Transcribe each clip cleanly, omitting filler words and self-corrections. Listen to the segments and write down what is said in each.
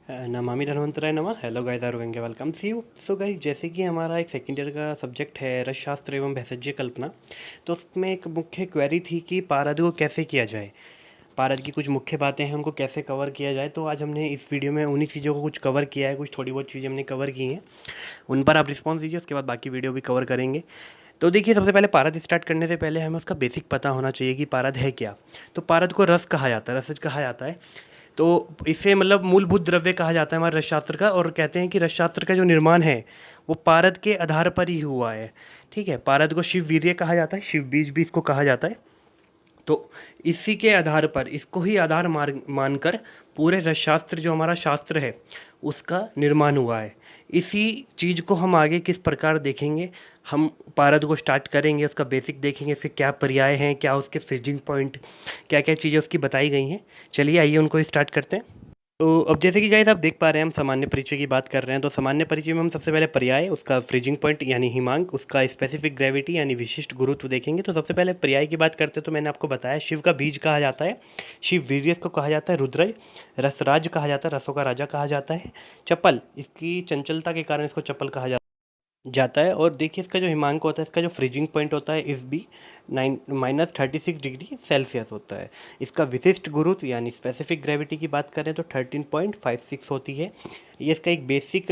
नमामि धन्वंतराय नमः। Hello guys, आर वेंगे वेलकम सी यू। सो गाइस, जैसे कि हमारा एक सेकेंड ईयर का सब्जेक्ट है रसशास्त्र एवं भेषज कल्पना, तो उसमें एक मुख्य क्वेरी थी कि पारद को कैसे किया जाए। पारद की कुछ मुख्य बातें हैं, उनको कैसे कवर किया जाए। तो आज हमने इस वीडियो में उन्हीं चीज़ों को कुछ कवर किया है, कुछ थोड़ी बहुत चीज़ें हमने कवर की हैं, उन पर आप रिस्पॉन्स दीजिए, उसके बाद बाकी वीडियो भी कवर करेंगे। तो देखिए, सबसे पहले पारद स्टार्ट करने से पहले हमें उसका बेसिक पता होना चाहिए कि पारद है क्या। तो पारद को रस कहा जाता है, रसज कहा जाता है। तो इसे मतलब मूलभूत द्रव्य कहा जाता है हमारे रसशास्त्र का, और कहते हैं कि रसशास्त्र का जो निर्माण है वो पारद के आधार पर ही हुआ है। ठीक है, पारद को शिव वीर्य कहा जाता है, शिव बीज भी इसको कहा जाता है। तो इसी के आधार पर, इसको ही आधार मानकर पूरे रसशास्त्र जो हमारा शास्त्र है उसका निर्माण हुआ है। इसी चीज़ को हम आगे किस प्रकार देखेंगे, हम पारद को स्टार्ट करेंगे, उसका बेसिक देखेंगे, इसके क्या पर्याय हैं, क्या उसके फ्रीजिंग पॉइंट, क्या क्या चीज़ें उसकी बताई गई हैं। चलिए आइए उनको स्टार्ट करते हैं। तो अब जैसे कि गाइस आप देख पा रहे हैं, हम सामान्य परिचय की बात कर रहे हैं। तो सामान्य परिचय में हम सबसे पहले पर्याय, उसका फ्रीजिंग पॉइंट यानी हिमांक, उसका स्पेसिफिक ग्रेविटी यानी विशिष्ट गुरुत्व देखेंगे। तो सबसे पहले पर्याय की बात करते हैं, तो मैंने आपको बताया शिव का बीज कहा जाता है, शिव वीर्य को कहा जाता है, रुद्रज रसराज कहा जाता है, रसों का राजा कहा जाता है, चपल इसकी चंचलता के कारण इसको चपल कहा जाता है। और देखिए, इसका जो हिमांक होता है, इसका जो फ्रीजिंग पॉइंट होता है इस बी -36 डिग्री सेल्सियस होता है। इसका विशिष्ट गुरुत्व यानी स्पेसिफिक ग्रेविटी की बात करें तो 13.56 होती है। ये इसका एक बेसिक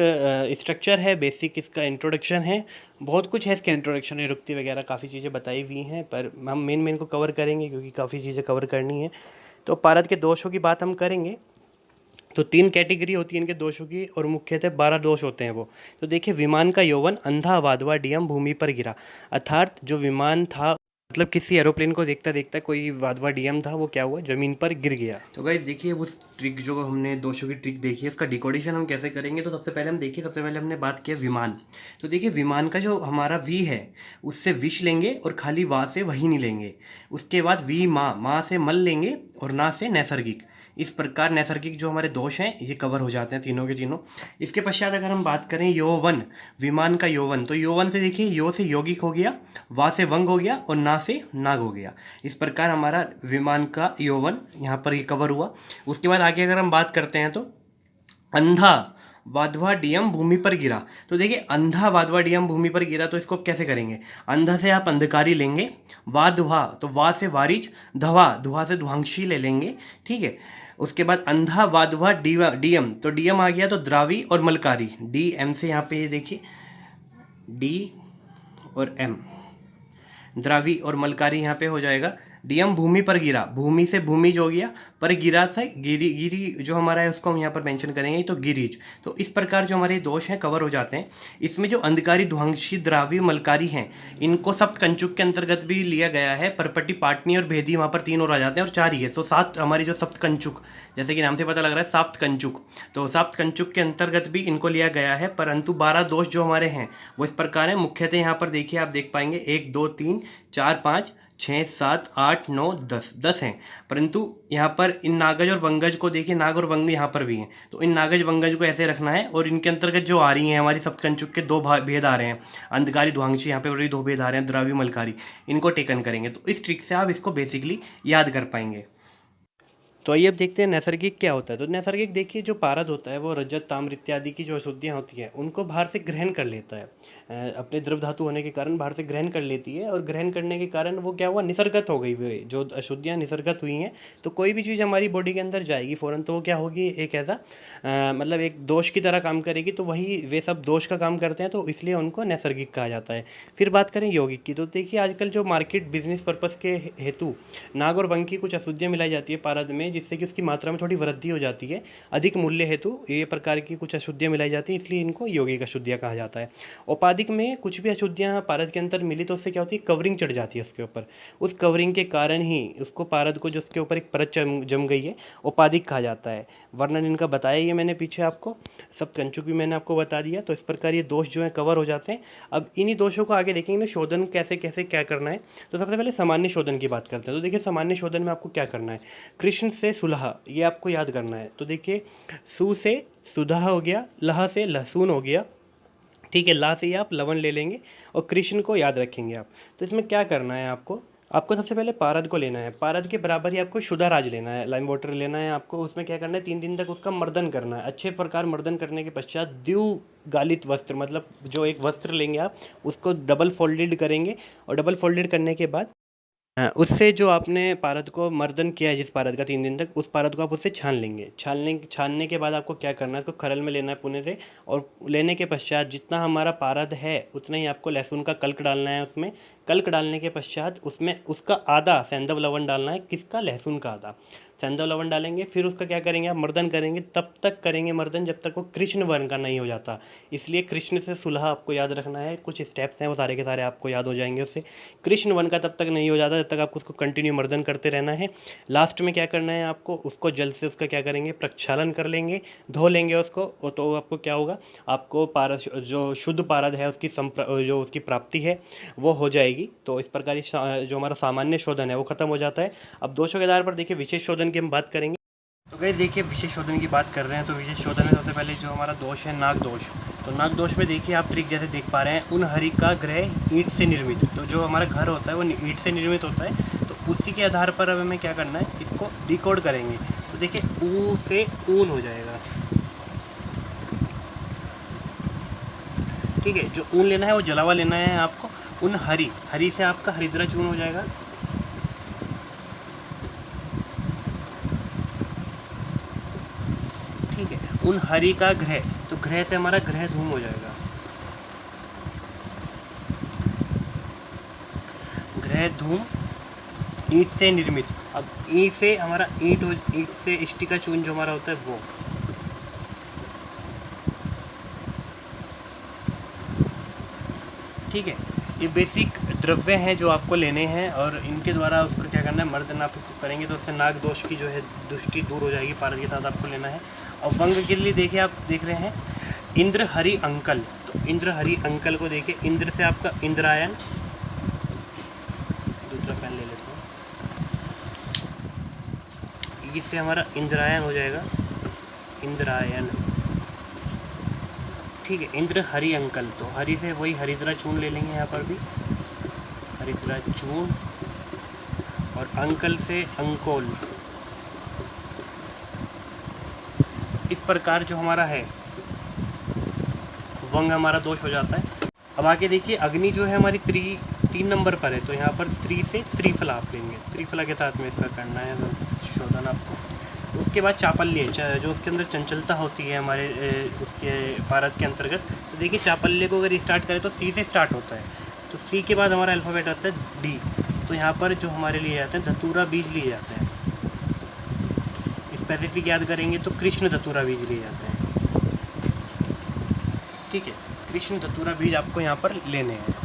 स्ट्रक्चर है, बेसिक इसका इंट्रोडक्शन है। बहुत कुछ है इसके इंट्रोडक्शन में, रुक्ति वगैरह काफ़ी चीज़ें बताई हुई हैं, पर हम मेन को कवर करेंगे क्योंकि काफ़ी चीज़ें कवर करनी है। तो पारद के दोषों की बात हम करेंगे तो 3 कैटेगरी होती है इनके दोषों की, और मुख्यतः 12 दोष होते हैं वो। तो देखिए, विमान का यौवन अंधा वाधवा डियम भूमि पर गिरा, अर्थात जो विमान था, मतलब किसी एरोप्लेन को देखता देखता कोई वाधवा डीएम था, वो क्या हुआ, जमीन पर गिर गया। तो गाइस देखिए, उस ट्रिक जो हमने दोषों की ट्रिक देखी है, इसका डिकोडेशन हम कैसे करेंगे। तो सबसे पहले हम देखिए, सबसे पहले हमने बात किया विमान। तो देखिए, विमान का जो हमारा वी है उससे विष लेंगे और खाली वा से वही नहीं लेंगे। उसके बाद वी माँ से मल लेंगे और ना से नैसर्गिक। इस प्रकार नैसर्गिक जो हमारे दोष हैं ये कवर हो जाते हैं तीनों के तीनों। इसके पश्चात अगर हम बात करें यौवन, विमान का यौवन, तो यौवन से देखिए, यो से यौगिक हो गया, वा से वंग हो गया और ना से नाग हो गया। इस प्रकार हमारा विमान का यौवन यहाँ पर ये कवर हुआ। उसके बाद आगे अगर हम बात करते हैं तो अंधा वाधवा डीएम भूमि पर गिरा। तो देखिए, अंधा वाधवा डीएम भूमि पर गिरा, तो इसको कैसे करेंगे। अंधा से आप अंधकारी लेंगे, वाधवा तो वा से वारिज, धवा धुआ से ध्वांशी ले लेंगे। ठीक है, उसके बाद अंधा वाधवा डीएम, तो डीएम आ गया तो द्रावी और मलकारी, डी एम से यहाँ पे ये देखिए डी और एम, द्रावी और मलकारी यहाँ पे हो जाएगा। डीएम भूमि पर गिरा, भूमि से भूमिज हो गया, पर गिरा था गिरी, गिरी जो हमारा है उसको हम यहाँ पर मेंशन करेंगे तो गिरीज। तो इस प्रकार जो हमारे दोष हैं कवर हो जाते हैं। इसमें जो अंधकारी ध्वंसी द्रावी मलकारी हैं, इनको सप्त कंचुक के अंतर्गत भी लिया गया है। परपटी पाटनी और भेदी वहाँ पर 3 और आ जाते हैं और 4 ही है। तो 7 हमारी जो सप्त कंचुक, जैसे कि नाम से पता लग रहा है साप्त कंचुक, तो साप्त कंचुक के अंतर्गत भी इनको लिया गया है। परंतु 12 दोष जो हमारे हैं वो इस प्रकार है। मुख्यतः यहाँ पर देखिए, आप देख पाएंगे 1 2 3 4 5 6 7 8 9 10 हैं। परंतु यहाँ पर इन नागज और वंगज को देखिए, नाग और वंग यहाँ पर भी हैं, तो इन नागज वंगज को ऐसे रखना है। और इनके अंतर्गत जो आ रही हैं हमारी सप्तकंचुक के 2 भेद आ रहे हैं, अंधकारी ध्वांशी, यहाँ पे भी 2 भेद आ रहे हैं, द्रावी मलकारी, इनको टेकन करेंगे। तो इस ट्रिक से आप इसको बेसिकली याद कर पाएंगे। तो आइए अब देखते हैं नैसर्गिक क्या होता है। तो नैसर्गिक देखिए, जो पारद होता है वो रजत ताम्र इत्यादि की जो अशुद्धियाँ होती हैं उनको बाहर से ग्रहण कर लेता है। अपने द्रव धातु होने के कारण बाहर से ग्रहण कर लेती है, और ग्रहण करने के कारण वो क्या हुआ, निसर्गत हो गई। वे जो अशुद्धियाँ निसर्गत हुई हैं, तो कोई भी चीज़ हमारी बॉडी के अंदर जाएगी फ़ौरन, तो वो क्या होगी, एक ऐसा मतलब एक दोष की तरह काम करेगी। तो वही वे सब दोष का काम करते हैं, तो इसलिए उनको नैसर्गिक कहा जाता है। फिर बात करें यौगिक की, तो देखिए आजकल जो मार्केट बिजनेस पर्पज़ के हेतु नाग और वंग की कुछ अशुद्धियाँ मिलाई जाती है पारद में, जिससे कि उसकी मात्रा में थोड़ी वृद्धि हो जाती है। अधिक मूल्य हेतु ये प्रकार की कुछ अशुद्धियाँ मिलाई जाती हैं, इसलिए इनको यौगिक अशुद्धियाँ कहा जाता है। औपाधिक में कुछ भी अशुद्धियाँ पारद के अंदर मिली तो उससे क्या होती है, कवरिंग चढ़ जाती है उसके ऊपर। उस कवरिंग के कारण ही उसको पारद को, जो उसके ऊपर एक परत जम गई है, औपाधिक कहा जाता है। वर्णन इनका बताया ये मैंने पीछे आपको, सब कंचुक भी मैंने आपको बता दिया। तो इस प्रकार ये दोष जो है कवर हो जाते हैं। अब इन्हीं दोषों को आगे देखेंगे ना, शोधन कैसे कैसे क्या करना है। तो सबसे पहले सामान्य शोधन की बात करते हैं। तो देखिए, सामान्य शोधन में आपको क्या करना है, कृष्ण से सुलह, ये आपको याद करना है। तो देखिए, सु से सुधा हो गया, लह से लहसुन हो गया, ठीक है, ला से आप लवण ले लेंगे और कृष्ण को याद रखेंगे आप। तो इसमें क्या करना है आपको, आपको सबसे पहले पारद को लेना है। पारद के बराबर ही आपको शुद्ध राज लेना है, लाइम वाटर लेना है आपको। उसमें क्या करना है, 3 दिन तक उसका मर्दन करना है। अच्छे प्रकार मर्दन करने के पश्चात द्यू गालित वस्त्र, मतलब जो एक वस्त्र लेंगे आप, उसको डबल फोल्डेड करेंगे। और डबल फोल्डेड करने के बाद उससे जो आपने पारद को मर्दन किया है, जिस पारद का 3 दिन तक, उस पारद को आप उससे छान लेंगे। छानने के बाद आपको क्या करना है, उसको खरल में लेना है पुणे से। और लेने के पश्चात जितना हमारा पारद है उतना ही आपको लहसुन का कल्क डालना है उसमें। कल्क डालने के पश्चात उसमें उसका आधा सेंधव लवण डालना है। किसका? लहसुन का आधा सेंधव लवण डालेंगे। फिर उसका क्या करेंगे, आप मर्दन करेंगे। तब तक करेंगे मर्दन जब तक वो कृष्ण वर्ण का नहीं हो जाता। इसलिए कृष्ण से सुलह आपको याद रखना है। कुछ स्टेप्स हैं वो सारे के सारे आपको याद हो जाएंगे उससे। कृष्ण वन का तब तक नहीं हो जाता जब तक आपको उसको कंटिन्यू मर्दन करते रहना है। लास्ट में क्या करना है आपको, उसको जल से उसका क्या करेंगे, प्रक्षालन कर लेंगे, धो लेंगे उसको। तो आपको क्या होगा, आपको पारद, जो शुद्ध पारद है उसकी जो उसकी प्राप्ति है वो हो जाएगी। तो इस प्रकार जो हमारा सामान्य शोधन है वो खत्म हो जाता है। अब दोषों के आधार पर देखिए विशेष शोधन की हम बात करेंगे। तो गाइस देखिए, विशेष शोधन की बात कर रहे हैं तो विशेष शोधन में सबसे पहले जो हमारा दोष है, नाग दोष। तो नाग दोष में देखिए आप ट्रिक जैसे देख पा रहे हैं, उन हरि का ग्रह ईंट से निर्मित। तो जो हमारा घर होता है वो ईंट से निर्मित होता है। तो उसी के आधार पर अब हमें क्या करना है, इसको डिकोड करेंगे। तो देखिए ऊ से ऊन हो जाएगा। ठीक है, जो ऊन लेना है वो जलावा लेना है आपको। उन हरि, हरि से आपका हरिद्रा चूर्ण हो जाएगा। ठीक है, उन हरि का ग्रह, तो ग्रह से हमारा ग्रह धूम हो जाएगा। ग्रह धूम ईंट से निर्मित। अब ईंट से हमारा ईंट से इष्टि का चूर्ण जो हमारा होता है वो। ठीक है, ये बेसिक द्रव्य हैं जो आपको लेने हैं और इनके द्वारा उसको क्या करना है, मर्दन आप इसको करेंगे तो उससे नाग दोष की जो है दुष्टि दूर हो जाएगी। पारद के साथ आपको लेना है। और वंग के लिए देखिए, आप देख रहे हैं इंद्र हरि अंकल। तो इंद्र हरि अंकल को देखिए, इंद्र से आपका इंद्रायण, दूसरा पेन ले लेते हैं, इससे हमारा इंद्रायण हो जाएगा, इंद्रायण। ठीक है, इंद्र हरि अंकल, तो हरि से वही हरिद्रा चूर्ण ले लेंगे यहाँ पर भी, हरिद्रा चूर्ण। और अंकल से अंकोल। इस प्रकार जो हमारा है वंग हमारा दोष हो जाता है। अब आगे देखिए, अग्नि जो है हमारी 3 नंबर पर है। तो यहाँ पर 3 से त्रिफला आप लेंगे, त्रिफला के साथ में इसका करना है शोधन आपको। उसके बाद चापल्य, जो उसके अंदर चंचलता होती है हमारे उसके पारद के अंतर्गत। तो देखिए चापल्य को अगर स्टार्ट करें तो सी से स्टार्ट होता है। तो सी के बाद हमारा अल्फ़ाबेट आता है डी। तो यहाँ पर जो हमारे लिए आते हैं धतूरा बीज लिए जाते हैं। स्पेसिफिक याद करेंगे तो कृष्ण धतूरा बीज लिए जाते हैं। ठीक है, कृष्ण धतूरा बीज आपको यहाँ पर लेने हैं।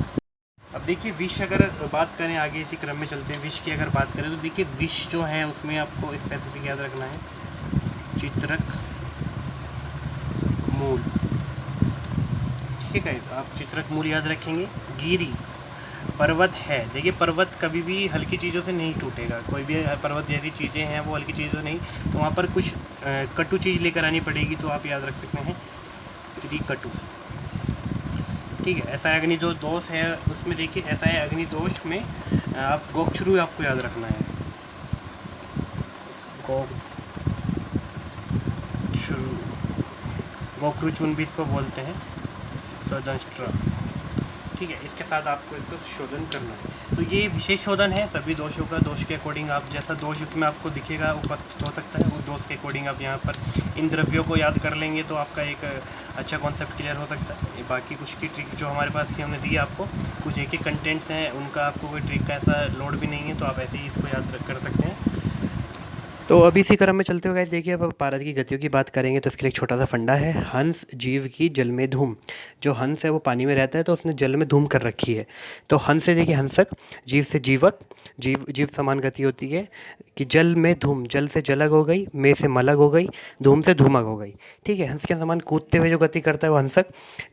अब देखिए विष, अगर बात करें आगे इसी क्रम में चलते हैं, विष की अगर बात करें तो देखिए विष जो है उसमें आपको स्पेसिफिक याद रखना है, चित्रक मूल। ठीक है, आप चित्रक मूल याद रखेंगे। गिरी, पर्वत है। देखिए पर्वत कभी भी हल्की चीज़ों से नहीं टूटेगा। कोई भी पर्वत जैसी चीज़ें हैं वो हल्की चीज़ों नहीं, तो वहाँ पर कुछ कटु चीज़ लेकर आनी पड़ेगी। तो आप याद रख सकते हैं त्रिकटु। ठीक है, ऐसा अग्नि जो दोष है उसमें देखिए, ऐसा है अग्नि दोष में आप गोक्षुरु आपको याद रखना है, गोक्रुचून भी इसको बोलते हैं, सदंष्ट्र। ठीक है, इसके साथ आपको इसको शोधन करना है। तो ये विशेष शोधन है सभी दोषों का। दोष के अकॉर्डिंग आप जैसा दोष इसमें आपको दिखेगा उपस्थित हो सकता है, उस दोष के अकॉर्डिंग आप यहाँ पर इन द्रव्यों को याद कर लेंगे तो आपका एक अच्छा कॉन्सेप्ट क्लियर हो सकता है। ये बाकी कुछ की ट्रिक जो हमारे पास थी हमने दी आपको, कुछ एक एक कंटेंट्स हैं उनका आपको कोई ट्रिक का ऐसा लोड भी नहीं है, तो आप ऐसे ही इसको याद कर सकते हैं। तो अभी इसी क्रम में चलते हुए देखिए, अब पारद की गतियों की बात करेंगे तो इसके लिए एक छोटा सा फंडा है, हंस जीव की जल में धूम। जो हंस है वो पानी में रहता है तो उसने जल में धूम कर रखी है। तो हंस से देखिए हंसक, जीव से जीवक, जीव समान गति होती है कि जल में धूम, जल से जलग हो गई, में से मलग हो गई, धूम से धूमक हो गई। ठीक है, हंस के समान कूदते हुए जो गति करता है वो हंसक।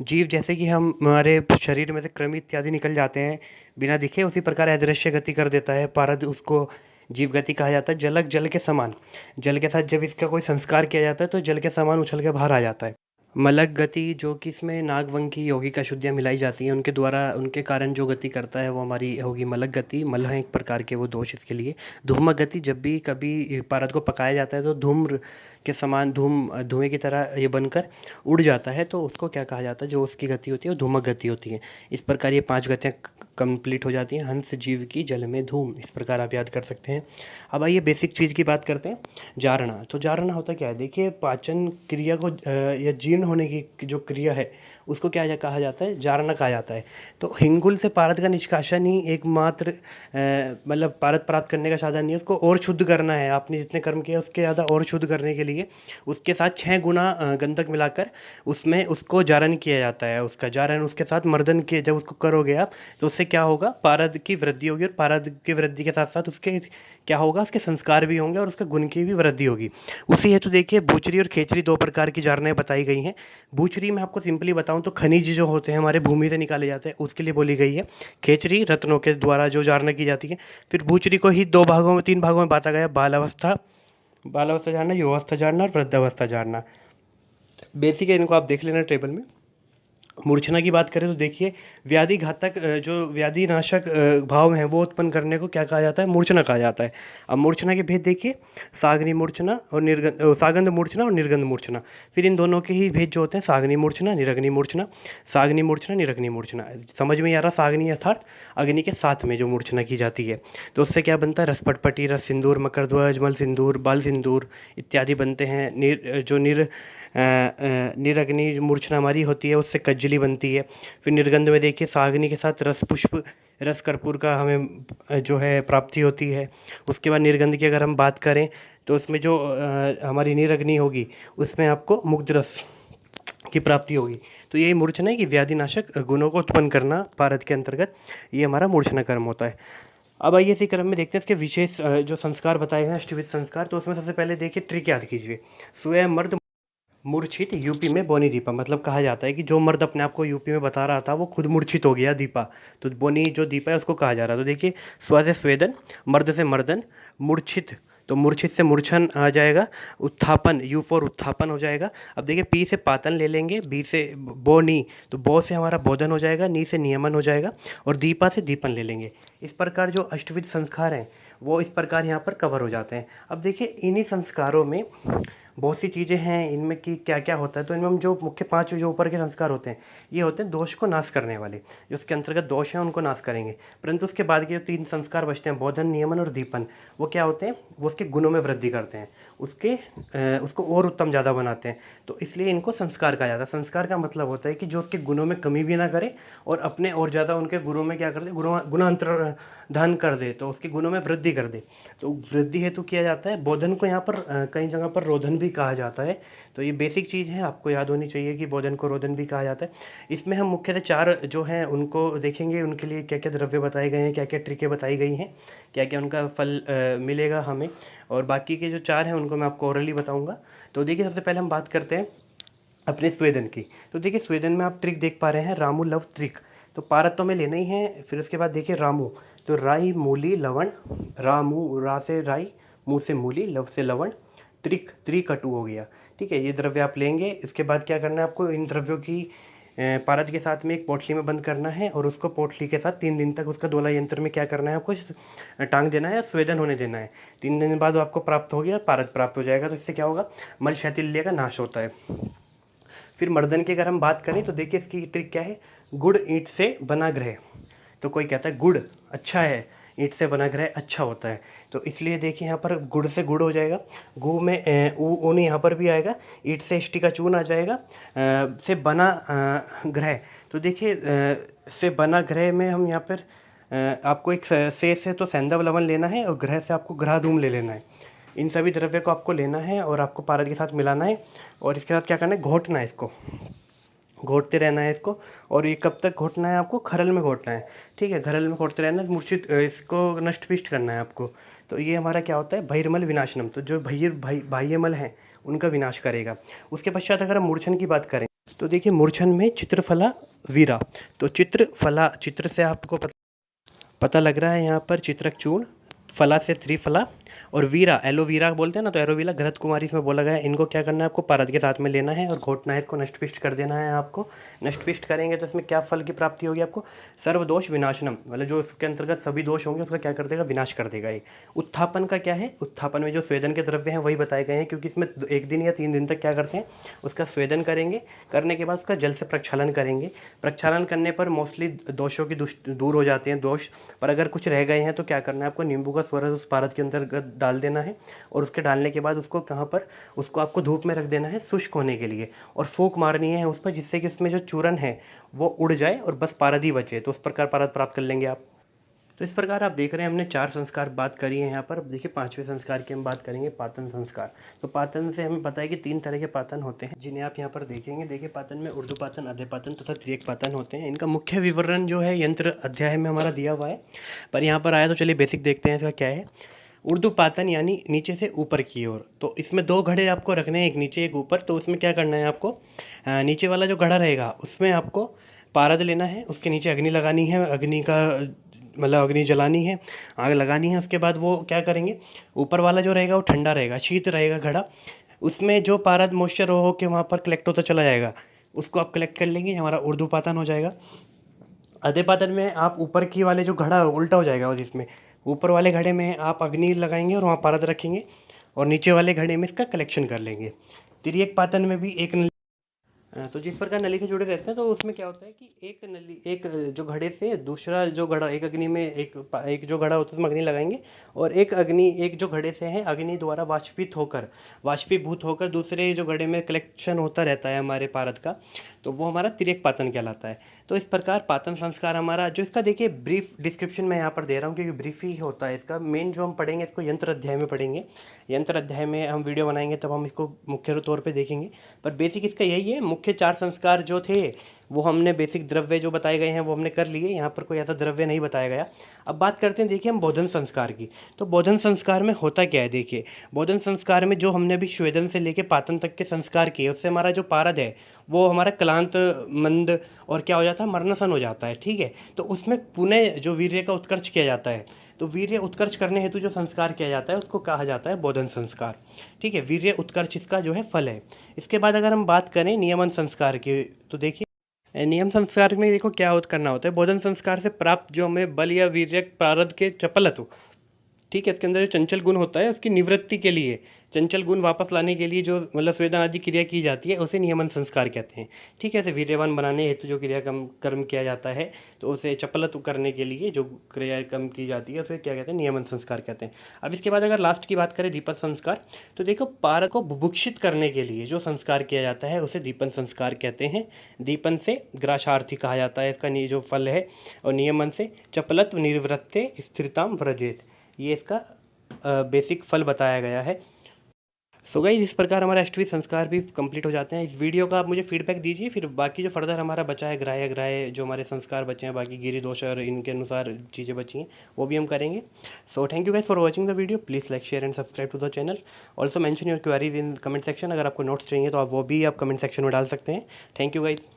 जीव जैसे कि हम हमारे शरीर में से कृमि इत्यादि निकल जाते हैं बिना दिखे, उसी प्रकार अदृश्य गति कर देता है पारद, उसको जीव गति कहा जाता है। जलक, जल के समान, जल के साथ जब इसका कोई संस्कार किया जाता है तो जल के समान उछल के बाहर आ जाता है। मलक गति जो कि इसमें नागवंकी यौगिक अशुद्धियाँ मिलाई जाती हैं उनके द्वारा उनके कारण जो गति करता है वो हमारी होगी मलक गति। मल है एक प्रकार के वो दोष इसके लिए। धूमक गति जब भी कभी पारद को पकाया जाता है तो धूम्र के समान धुएं की तरह ये बनकर उड़ जाता है, तो उसको क्या कहा जाता है, जो उसकी गति होती है वो धूमक गति होती है। इस प्रकार ये 5 गतियाँ कंप्लीट हो जाती हैं। हंस जीव की जल में धूम, इस प्रकार आप याद कर सकते हैं। अब आइए बेसिक चीज़ की बात करते हैं, जारना। तो जारना होता क्या है, देखिए पाचन क्रिया को या जीर्ण होने की जो क्रिया है उसको कहा जाता है, जारना कहा जाता है। तो हिंगुल से पारद का निष्कासन ही एकमात्र मतलब पारद प्राप्त करने का साधन नहीं है, उसको और शुद्ध करना है। आपने जितने कर्म किए उसके ज़्यादा और शुद्ध करने के लिए उसके साथ 6 गुना गंधक मिलाकर उसमें उसको जारन किया जाता है। उसका जारन उसके साथ मर्दन किए जब उसको करोगे आप, तो उससे क्या होगा, पारद की वृद्धि होगी, और पारद की वृद्धि के साथ साथ उसके क्या होगा, उसके संस्कार भी होंगे और उसके गुण की भी वृद्धि होगी। उसी हेतु देखिए बूचरी और खेचरी 2 प्रकार की जारनाएँ बताई गई हैं। बूचरी में आपको सिंपली बताऊं तो खनिज जो होते हैं हमारे भूमि से निकाले जाते हैं उसके लिए बोली गई है। खेचरी रत्नों के द्वारा जो जारना की जाती है। फिर बूचरी को ही 3 भागों में बांटा गया, बालावस्था जानना, युवावस्था जानना और वृद्धावस्था जानना। बेसिक है, इनको आप देख लेना टेबल में। मूर्छना की बात करें तो देखिए व्याधि घातक जो व्याधि नाशक भाव हैं वो उत्पन्न करने को क्या कहा जाता है, मूर्छना कहा जाता है। अब मूर्छना के भेद देखिए, साग्नि मूर्छना और सागंध मूर्छना और निर्गंध मूर्छना। फिर इन दोनों के ही भेद जो होते हैं, साग्नि मूर्छना, निरग्नि मूर्छना, साग्नि मूर्छना, निरग्नि मूर्छना। समझ में आ रहा, साग्नि अर्थात अग्नि के साथ में जो मूर्छना की जाती है, तो उससे क्या बनता है, रसपटपटी, रस सिंदूर, मकरध्वज, मल सिंदूर, बाल सिंदूर इत्यादि बनते हैं। निरग्नि मूर्छना हमारी होती है उससे कज्जली बनती है। फिर निर्गंध में देखिए साग्नि के साथ रस पुष्प, रस कर्पूर का हमें जो है प्राप्ति होती है। उसके बाद निर्गंध की अगर हम बात करें तो उसमें जो हमारी निरग्नि होगी उसमें आपको मुग्ध रस की प्राप्ति होगी। तो यही मूर्छना है कि व्याधिनाशक गुणों को उत्पन्न करना पारद के अंतर्गत, ये हमारा मूर्छना कर्म होता है। अब आइए इसी क्रम में देखते हैं इसके विशेष जो संस्कार बताए हैं, अष्टविध संस्कार। तो उसमें सबसे पहले देखिए ट्रिक याद कीजिए, स्वयं मर्द मूर्छित यूपी में बोनी दीपा। मतलब कहा जाता है कि जो मर्द अपने आप को यूपी में बता रहा था वो खुद मूर्छित हो गया दीपा, तो बोनी जो दीपा है उसको कहा जा रहा है। तो देखिए स्व से स्वेदन, मर्द से मर्दन, मूर्छित तो मूर्छित से मूर्छन आ जाएगा, उत्थापन यू फॉर उत्थापन हो जाएगा। अब देखिए पी से पातन ले लेंगे, बी से बोनी तो बो से हमारा बोधन हो जाएगा, नी से नियमन हो जाएगा, और दीपा से दीपन ले लेंगे। इस प्रकार जो अष्टविध संस्कार हैं वो इस प्रकार यहाँ पर कवर हो जाते हैं। अब देखिए इन्हीं संस्कारों में बहुत सी चीज़ें हैं, इनमें कि क्या क्या होता है। तो इनमें हम जो मुख्य 5 जो ऊपर के संस्कार होते हैं ये होते हैं दोष को नाश करने वाले, जो उसके अंतर्गत दोष हैं उनको नाश करेंगे। परंतु उसके बाद के जो 3 संस्कार बचते हैं, बोधन, नियमन और दीपन, वो क्या होते हैं, वो उसके गुणों में वृद्धि करते हैं, उसको और उत्तम ज़्यादा बनाते हैं। तो इसलिए इनको संस्कार कहा जाता है। संस्कार का मतलब होता है कि जो उसके गुणों में कमी भी ना करे और अपने और ज़्यादा उनके गुणों में क्या कर दे, गुणांतर्धान कर दे, तो उसके गुणों में वृद्धि कर दे। तो वृद्धि हेतु किया जाता है। बोधन को यहाँ पर कई जगह पर रोधन भी कहा जाता है। तो ये बेसिक चीज़ है, आपको याद होनी चाहिए कि बोधन को रोधन भी कहा जाता है। इसमें हम मुख्यतः 4 जो हैं उनको देखेंगे, उनके लिए क्या क्या द्रव्य बताए गए हैं, क्या क्या ट्रिकें बताई गई हैं, क्या क्या उनका फल मिलेगा हमें, और बाकी के जो 4 हैं उनको मैं आपको ओरली बताऊँगा। तो देखिए सबसे पहले हम बात करते हैं अपने स्वेदन की। तो देखिए स्वेदन में आप ट्रिक देख पा रहे हैं, रामू लव त्रिक। तो पारद तो हमें लेना ही है। फिर उसके बाद देखिए रामू, तो राई मूली लवण, रामू रा से राई, मुँह से मूली, लव से लवण, त्रिक त्रिकटु हो गया। ठीक है, ये द्रव्य आप लेंगे। इसके बाद क्या करना है आपको, इन द्रव्यों की पारद के साथ में एक पोटली में बंद करना है और उसको पोटली के साथ 3 दिन तक उसका दोला यंत्र में क्या करना है आपको, टांग देना है, स्वेदन होने देना है। 3 दिन बाद आपको प्राप्त हो गया, पारद प्राप्त हो जाएगा। तो इससे क्या होगा, मल शैथिल्य का नाश होता है। फिर मर्दन की अगर हम बात करें तो देखिए इसकी ट्रिक क्या है, गुड़ ईंट से बना ग्रह। तो कोई कहता है गुड़ अच्छा है, ईंट से बना ग्रह अच्छा होता है, तो इसलिए देखिए यहाँ पर गुड़ से गुड़ हो जाएगा, गु में ऊन यहाँ पर भी आएगा, ईंट से इष्टि का चून आ जाएगा, से बना ग्रह। तो देखिए से बना ग्रह में हम यहाँ पर आपको एक से तो सैंधव लवण लेना है और ग्रह से आपको ग्रहाधूम ले लेना है। इन सभी द्रव्य को आपको लेना है और आपको पारद के साथ मिलाना है, और इसके साथ क्या करना है, घोटना है, इसको घोटते रहना है इसको। और ये कब तक घोटना है आपको, खरल में घोटना है। ठीक है, खरल में घोटते रहना है, मूर्छित इसको नष्ट पिष्ट करना है आपको। तो ये हमारा क्या होता है, बहिर्मल विनाशनम। तो जो बाह्यमल हैं उनका विनाश करेगा। उसके पश्चात अगर हम मूर्छन की बात करें तो देखिए मूर्छन में चित्रफला वीरा। तो चित्र से आपको पता लग रहा है यहाँ पर चित्रक चूर्ण, फला से त्रिफला, और वीरा, एलोवीरा बोलते हैं ना, तो एलोवीरा घृत कुमारी इसमें बोला गया है। इनको क्या करना है आपको पारद के साथ में लेना है और घोटना है, इसको नष्ट पिष्ट कर देना है आपको। नष्ट पिष्ट करेंगे तो इसमें क्या फल की प्राप्ति होगी आपको? सर्वदोष विनाशनम, मतलब जो उसके अंतर्गत सभी दोष होंगे उसका क्या कर देगा? विनाश कर देगा ये। उत्थापन का क्या है? उत्थापन में जो स्वेदन के द्रव्य हैं वही बताए गए हैं, क्योंकि इसमें 1 दिन या 3 दिन तक क्या करते हैं, उसका स्वेदन करेंगे। करने के बाद उसका जल से प्रक्षालन करेंगे। प्रक्षालन करने पर मोस्टली दोषों की दूर हो जाते हैं दोष, पर अगर कुछ रह गए हैं तो क्या करना है आपको? नींबू का स्वरस उस पारद के अंतर्गत डाल देना है, और उसके डालने के बाद उसको कहाँ पर, उसको आपको धूप में रख देना है शुष्क होने के लिए, और फूंक मारनी है उस पर, जिससे कि उसमें जो चूरन है वो उड़ जाए और बस पारद ही बचे। तो उस प्रकार पारद प्राप्त कर लेंगे आप। तो इस प्रकार आप देख रहे हैं हमने 4 संस्कार बात करी है यहाँ पर। अब देखिए 5वें संस्कार की हम बात करेंगे, पातन संस्कार। तो पातन से हमें पता है कि 3 तरह के पातन होते हैं, जिन्हें आप यहाँ पर देखेंगे। देखिए पातन में ऊर्ध्वपातन, अधःपातन तथा तिर्यक पातन होते हैं। इनका मुख्य विवरण जो है यंत्र अध्याय में हमारा दिया हुआ है, पर यहाँ पर आया तो चलिए बेसिक देखते हैं इसका क्या है। ऊर्ध्वपातन यानी नीचे से ऊपर की ओर। तो इसमें 2 घड़े आपको रखने हैं, एक नीचे एक ऊपर। तो उसमें क्या करना है आपको, नीचे वाला जो घड़ा रहेगा उसमें आपको पारद लेना है, उसके नीचे अग्नि लगानी है, अग्नि का मतलब अग्नि जलानी है, आग लगानी है। उसके बाद वो क्या करेंगे, ऊपर वाला जो रहेगा वो ठंडा रहेगा, शीत रहेगा घड़ा, उसमें जो पारद मॉइस्चर हो के वहाँ पर कलेक्ट होता चला जाएगा, उसको आप कलेक्ट कर लेंगे, हमारा ऊर्ध्वपातन हो जाएगा। अधःपातन में आप ऊपर की वाले जो घड़ा उल्टा हो जाएगा, जिसमें ऊपर वाले घड़े में आप अग्नि लगाएंगे और वहाँ पारद रखेंगे, और नीचे वाले घड़े में इसका कलेक्शन कर लेंगे। तिर्यक पातन में भी एक तो जिस प्रकार नली से जुड़े रहते हैं, तो उसमें क्या होता है कि एक नली, एक जो घड़े से दूसरा जो घड़ा, एक अग्नि में एक जो घड़ा होता है उसमें अग्नि लगाएंगे, और एक जो घड़े से है अग्नि द्वारा वाष्पीभूत होकर दूसरे जो घड़े में कलेक्शन होता रहता है हमारे पारद का, तो वो हमारा तिर्यक पातन कहलाता है। तो इस प्रकार पातन संस्कार हमारा जो इसका देखिए ब्रीफ डिस्क्रिप्शन मैं यहाँ पर दे रहा हूँ, क्योंकि ब्रीफ ही होता है इसका। मेन जो हम पढ़ेंगे इसको यंत्र अध्याय में पढ़ेंगे, यंत्र अध्याय में हम वीडियो बनाएंगे तब हम इसको मुख्य तौर पे देखेंगे। पर बेसिक इसका यही है, मुख्य 4 संस्कार जो थे वो हमने, बेसिक द्रव्य जो बताए गए हैं वो हमने कर लिए। यहाँ पर कोई ऐसा द्रव्य नहीं बताया गया। अब बात करते हैं देखिए हम बोधन संस्कार की। तो बोधन संस्कार में होता क्या है, देखिए बोधन संस्कार में जो हमने अभी स्वेदन से लेके पातन तक के संस्कार किए, उससे हमारा जो पारद है वो हमारा क्लांत, मंद और क्या हो जाता है, मरणासन हो जाता है, ठीक है। तो उसमें पुनः जो वीर्य का उत्कर्ष किया जाता है, तो वीर्य उत्कर्ष करने हेतु जो संस्कार किया जाता है उसको कहा जाता है बोधन संस्कार, ठीक है। वीर्य उत्कर्ष इसका जो है फल है। इसके बाद अगर हम बात करें नियमन संस्कार की, तो देखिए नियम संस्कार में देखो क्या करना होता है। बोधन संस्कार से प्राप्त जो हमें बल या वीर्य प्रारब्ध के चपलत्व, ठीक है, इसके अंदर जो चंचल गुण होता है उसकी निवृत्ति के लिए, चंचल गुण वापस लाने के लिए जो मतलब स्वेदन आदि क्रिया की जाती है उसे नियमन संस्कार कहते हैं, ठीक है। ऐसे वीर्यवान बनाने हेतु जो क्रिया कर्म किया जाता है, तो उसे चपलत्व करने के लिए जो क्रिया कर्म की जाती है उसे क्या कहते हैं, नियमन संस्कार कहते हैं। अब इसके बाद अगर लास्ट की बात करें दीपन संस्कार, तो देखो पारद को बुभुक्षित करने के लिए जो संस्कार किया जाता है उसे दीपन संस्कार कहते हैं। दीपन से ग्रासार्थी कहा जाता है इसका जो फल है, और नियमन से चपलत्व निवृत्ते स्थिरताम व्रजेत, ये इसका बेसिक फल बताया गया है। सो गाइस इस प्रकार हमारा अष्टवी संस्कार भी कंप्लीट हो जाते हैं। इस वीडियो का आप मुझे फीडबैक दीजिए, फिर बाकी जो फर्दर हमारा बचा है ग्राह्य अग्राह्य जो हमारे संस्कार बचे हैं, बाकी गिरि दोष और इनके अनुसार चीज़ें बची हैं वो भी हम करेंगे। So thank you guys for watching the video. Please like share and subscribe to the channel. Also mention your queries in comment section. अगर आपको नोट्स चाहिए तो आप वो भी आप कमेंट सेक्शन में डाल सकते हैं। Thank you guys.